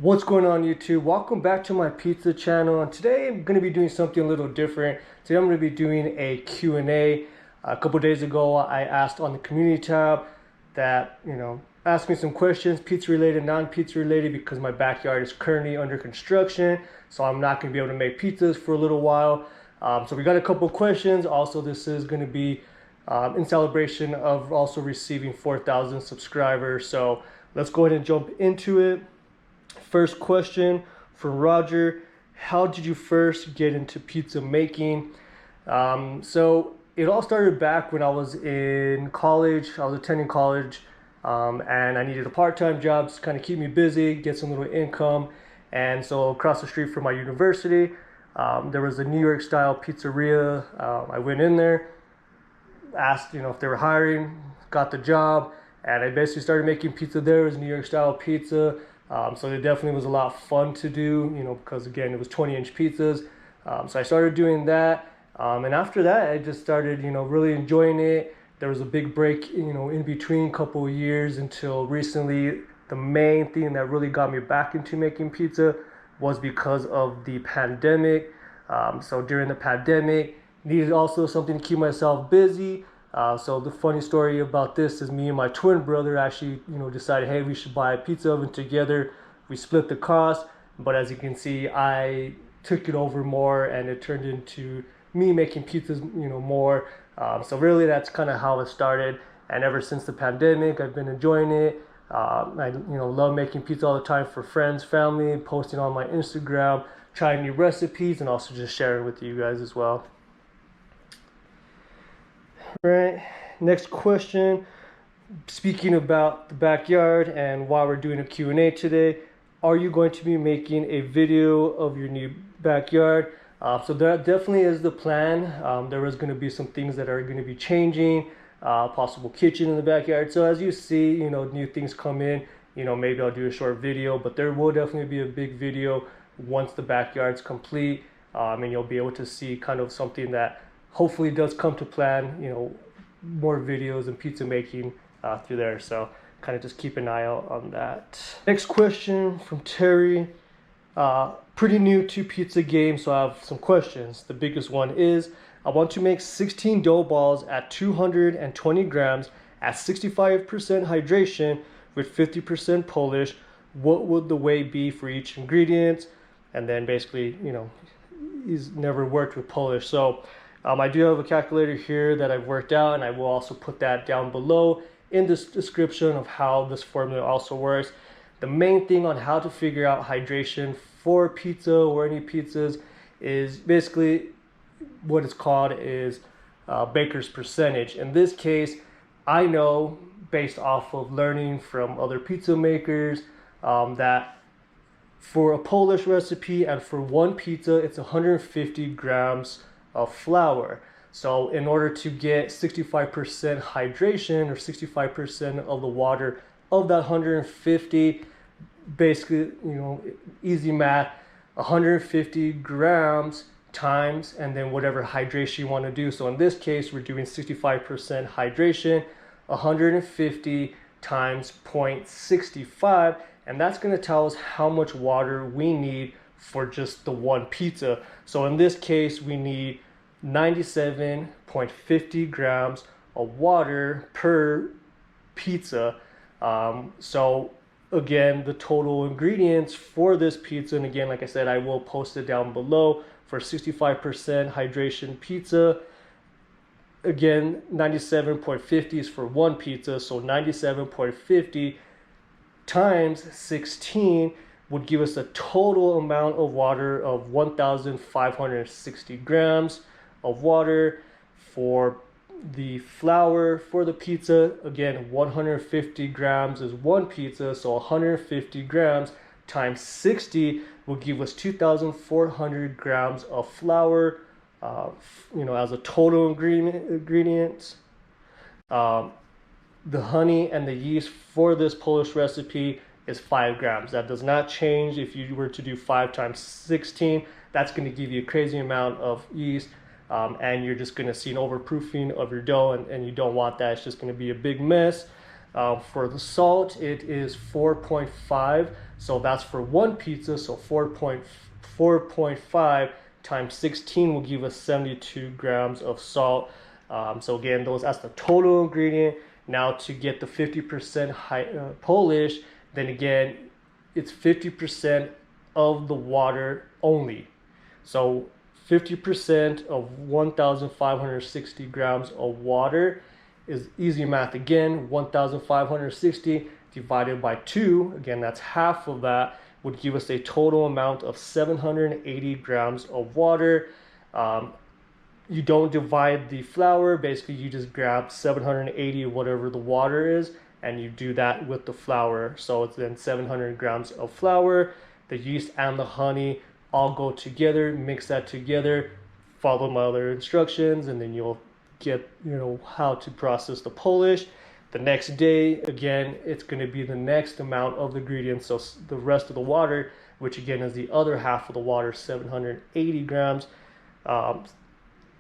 What's going on YouTube? Welcome back to my pizza channel, and today I'm going to be doing something a little different. Today I'm going to be doing a Q&A. A couple days ago I asked on the community tab that, ask me some questions, pizza related, non-pizza related, because my backyard is currently under construction, so I'm not going to be able to make pizzas for a little while. So we got a couple questions. Also, this is going to be in celebration of also receiving 4,000 subscribers. So let's go ahead and jump into it. First question from Roger: how did you first get into pizza making? So it all started back when I was in college. I was attending college, and I needed a part-time job to kind of keep me busy, get some little income. And so across the street from my university, there was a New York style pizzeria. I went in there, asked if they were hiring, got the job, and I basically started making pizza there. It was New York style pizza. So it definitely was a lot of fun to do, because again, it was 20-inch pizzas. So I started doing that. And after that, I just started, really enjoying it. There was a big break, in between a couple of years until recently. The main thing that really got me back into making pizza was because of the pandemic. So during the pandemic, needed also something to keep myself busy. So the funny story about this is me and my twin brother actually, decided, hey, we should buy a pizza oven together. We split the cost, but as you can see, I took it over more, and it turned into me making pizzas, more. So really, that's kind of how it started. And ever since the pandemic, I've been enjoying it. I, love making pizza all the time for friends, family, posting on my Instagram, trying new recipes, and also just sharing with you guys as well. Right, next question. Speaking about the backyard and why we're doing a Q&A today, are you going to be making a video of your new backyard? So that definitely is the plan. There is going to be some things that are going to be changing, possible kitchen in the backyard. So as you see, new things come in, maybe I'll do a short video, but there will definitely be a big video once the backyard's complete. And you'll be able to see kind of something that hopefully does come to plan, more videos and pizza making through there. So kind of just keep an eye out on that. Next question from Terry. Pretty new to pizza game, so I have some questions. The biggest one is, I want to make 16 dough balls at 220 grams at 65% hydration with 50% Polish. What would the weight be for each ingredient? And then basically, he's never worked with Polish. So I do have a calculator here that I've worked out, and I will also put that down below in this description of how this formula also works. The main thing on how to figure out hydration for pizza or any pizzas is basically what it's called is baker's percentage. In this case, I know based off of learning from other pizza makers that for a Polish recipe and for one pizza, it's 150 grams of flour. So in order to get 65% hydration or 65% of the water of that 150, basically, easy math, 150 grams times, and then whatever hydration you want to do. So in this case, we're doing 65% hydration, 150 times 0.65, and that's going to tell us how much water we need for just the one pizza. So in this case, we need 97.50 grams of water per pizza. So again, the total ingredients for this pizza, and again, like I said, I will post it down below, for 65% hydration pizza. Again, 97.50 is for one pizza, so 97.50 times 16 would give us a total amount of water of 1,560 grams of water. For the flour for the pizza, again, 150 grams is one pizza, so 150 grams times 60 will give us 2,400 grams of flour, as a total ingredients. The honey and the yeast for this Polish recipe is 5 grams. That does not change. If you were to do 5 times 16, that's going to give you a crazy amount of yeast, and you're just going to see an overproofing of your dough, and you don't want that. It's just going to be a big mess. For the salt, it is 4.5. So that's for one pizza. So 4.5 times 16 will give us 72 grams of salt. So again, that's the total ingredient. Now to get the 50% Polish, then again, it's 50% of the water only. So 50% of 1,560 grams of water is easy math again. 1,560 divided by 2, again, that's half of that, would give us a total amount of 780 grams of water. You don't divide the flour. Basically, you just grab 780, whatever the water is, and you do that with the flour. So it's then 700 grams of flour. The yeast and the honey all go together. Mix that together. Follow my other instructions, and then you'll get how to process the Polish. The next day, again, it's going to be the next amount of the ingredients. So the rest of the water, which again is the other half of the water, 780 grams.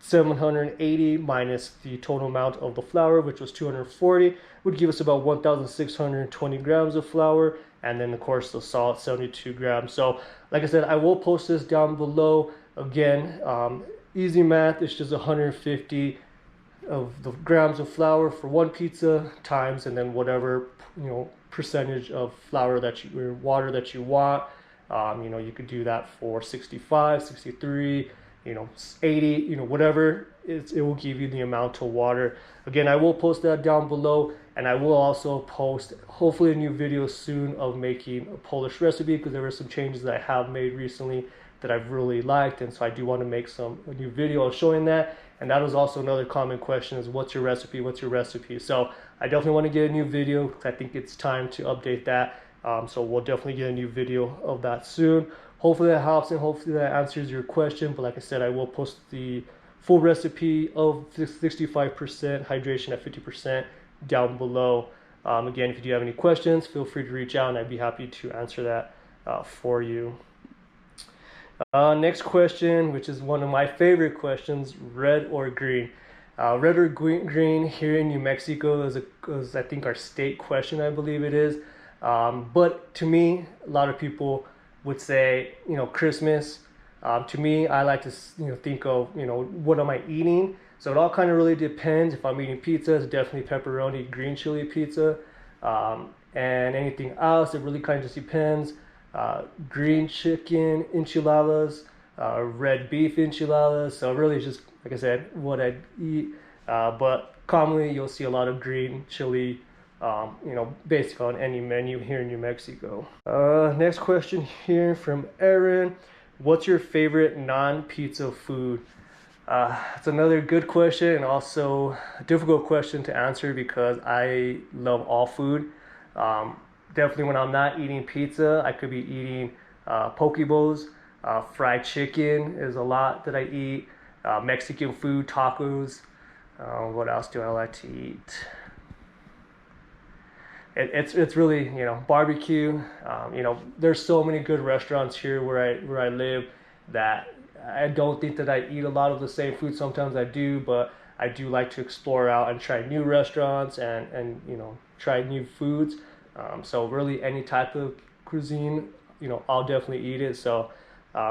780 minus the total amount of the flour, which was 240, would give us about 1,620 grams of flour. And then of course the salt, 72 grams. So like I said, I will post this down below. Again, easy math, it's just 150 of the grams of flour for one pizza times, and then whatever percentage of flour that or water that you want. You could do that for 65, 63, 80, whatever, it will give you the amount of water. Again, I will post that down below, and I will also post hopefully a new video soon of making a Polish recipe, because there were some changes that I have made recently that I've really liked, and so I do want to make a new video of showing that. And that was also another common question, is what's your recipe, so I definitely want to get a new video, because I think it's time to update that. So we'll definitely get a new video of that soon. Hopefully that helps, and hopefully that answers your question. But like I said, I will post the full recipe of 65% hydration at 50% down below. Again, if you do have any questions, feel free to reach out, and I'd be happy to answer that for you. Next question, which is one of my favorite questions: red or green? Red or green here in New Mexico is I think our state question, I believe it is. But to me, a lot of people would say, Christmas. To me, I like to, think of, what am I eating? So it all kind of really depends. If I'm eating pizza, it's definitely pepperoni, green chili pizza. And anything else, it really kind of just depends. Green chicken enchiladas, red beef enchiladas. So really it's just, like I said, what I eat. But commonly you'll see a lot of green chili, basically on any menu here in New Mexico. Next question here from Aaron: what's your favorite non-pizza food? It's another good question, and also a difficult question to answer, because I love all food. Definitely when I'm not eating pizza, I could be eating poke bowls. Fried chicken is a lot that I eat. Mexican food, tacos. What else do I like to eat? It's really, barbecue. There's so many good restaurants here where I live that I don't think that I eat a lot of the same food. Sometimes I do, but I do like to explore out and try new restaurants and try new foods. So really any type of cuisine, I'll definitely eat it. So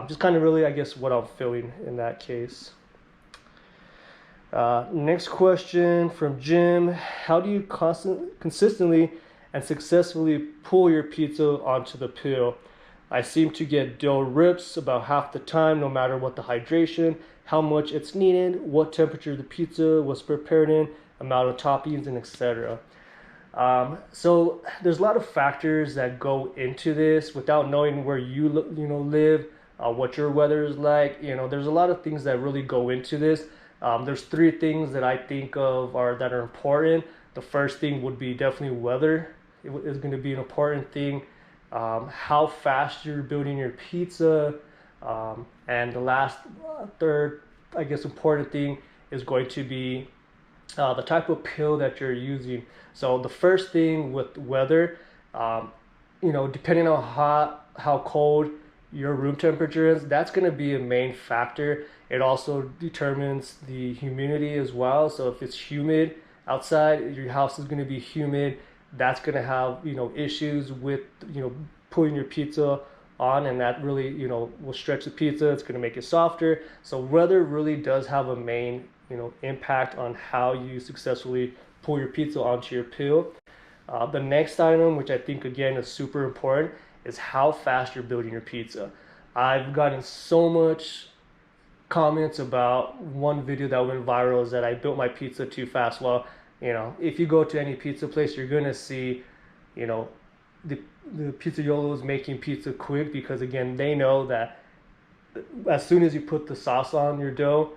just kind of really, I guess, what I'm feeling in that case. Next question from Jim: how do you consistently and successfully pull your pizza onto the peel? I seem to get dough rips about half the time, no matter what the hydration, how much it's needed, what temperature the pizza was prepared in, amount of toppings, and etc. So there's a lot of factors that go into this. Without knowing where you live, what your weather is like, there's a lot of things that really go into this. There's three things that I think of that are important. The first thing would be definitely weather. It is going to be an important thing. How fast you're building your pizza. And the last, third, I guess, important thing is going to be the type of pill that you're using. So the first thing with weather, depending on how cold your room temperature is, that's going to be a main factor. It also determines the humidity as well. So if it's humid outside, your house is going to be humid. that's going to have, issues with, putting your pizza on, and that really, will stretch the pizza. It's going to make it softer. So weather really does have a main, impact on how you successfully pull your pizza onto your peel. The next item, which I think again is super important, is how fast you're building your pizza. I've gotten so much comments about one video that went viral, is that I built my pizza too fast. Well, if you go to any pizza place, you're gonna see, you know, the pizzaiolos making pizza quick, because again, they know that as soon as you put the sauce on your dough,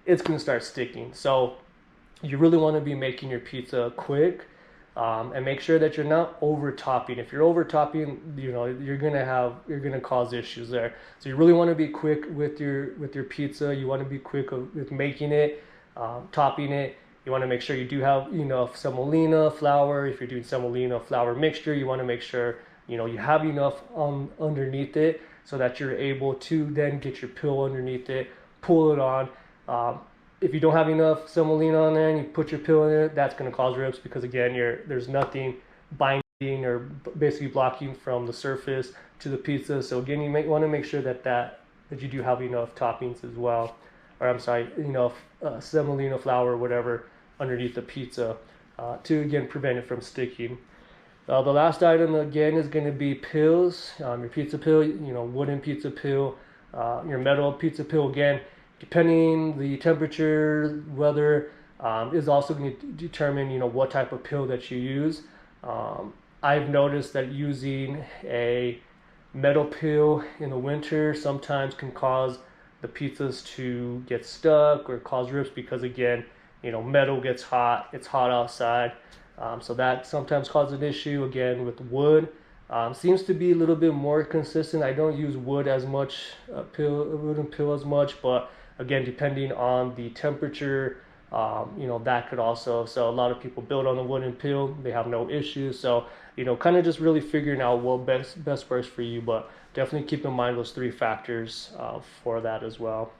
it's gonna start sticking. So you really want to be making your pizza quick, and make sure that you're not over topping. If you're over topping, you're gonna cause issues there. So you really want to be quick with your pizza. You want to be quick with making it, topping it. You want to make sure you do have enough semolina flour. If you're doing semolina flour mixture, you want to make sure you have enough underneath it, so that you're able to then get your pill underneath it, pull it on. If you don't have enough semolina on there and you put your pill in it, that's going to cause rips, because again, there's nothing binding or basically blocking from the surface to the pizza. So again, you might want to make sure that you do have enough toppings as well, or I'm sorry, enough semolina flour or whatever underneath the pizza, to again prevent it from sticking. The last item again is going to be pills. Your pizza pill, wooden pizza pill, your metal pizza pill. Again, depending the temperature, weather, is also going to determine what type of pill that you use. I've noticed that using a metal pill in the winter sometimes can cause the pizzas to get stuck or cause rips, because again, metal gets hot, it's hot outside. So that sometimes causes an issue. Again, with wood, seems to be a little bit more consistent. I don't use wood as much, wooden pill as much, but again, depending on the temperature, that could also. So a lot of people build on the wooden pill, they have no issues. So kind of just really figuring out what best works for you, but definitely keep in mind those three factors for that as well.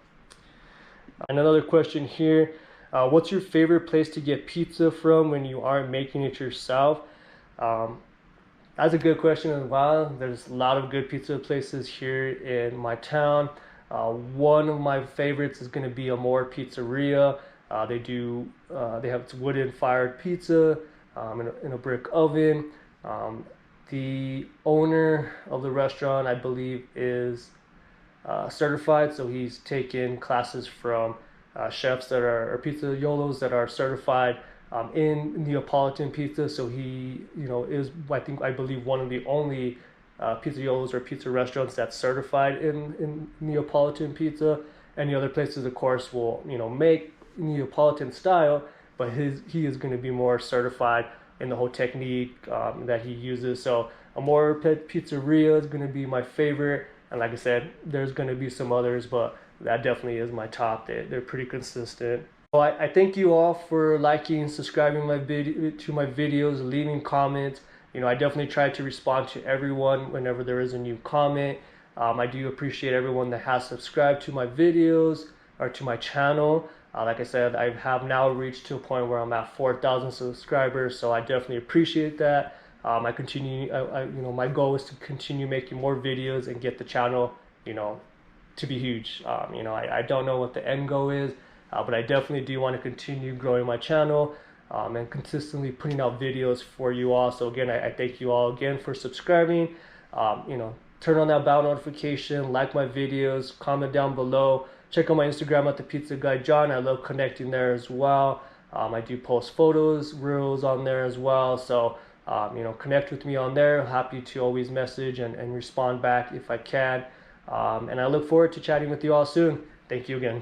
And another question here. What's your favorite place to get pizza from when you aren't making it yourself? That's a good question as well. There's a lot of good pizza places here in my town. One of my favorites is going to be Amore Pizzeria. They have wooden fired pizza in a brick oven. The owner of the restaurant, I believe, is certified, so he's taken classes from chefs that are, or pizzaiolos that are certified in Neapolitan pizza. So he, is, I believe, one of the only pizzaiolos or pizza restaurants that's certified in Neapolitan pizza. Any other places, of course, will make Neapolitan style, but he is going to be more certified in the whole technique that he uses. So Amore Pizzeria is going to be my favorite, and like I said, there's going to be some others, but that definitely is my top. They're pretty consistent. Well, I thank you all for liking, subscribing to my videos, leaving comments. I definitely try to respond to everyone whenever there is a new comment. I do appreciate everyone that has subscribed to my videos or to my channel. Like I said, I have now reached to a point where I'm at 4,000 subscribers, so I definitely appreciate that. My goal is to continue making more videos and get the channel, to be huge. I don't know what the end goal is, but I definitely do want to continue growing my channel and consistently putting out videos for you all. So again, I thank you all again for subscribing. Turn on that bell notification, like my videos, comment down below. Check out my Instagram at the Pizza Guy John. I love connecting there as well. I do post photos, reels on there as well. So connect with me on there. Happy to always message and respond back if I can. And I look forward to chatting with you all soon. Thank you again.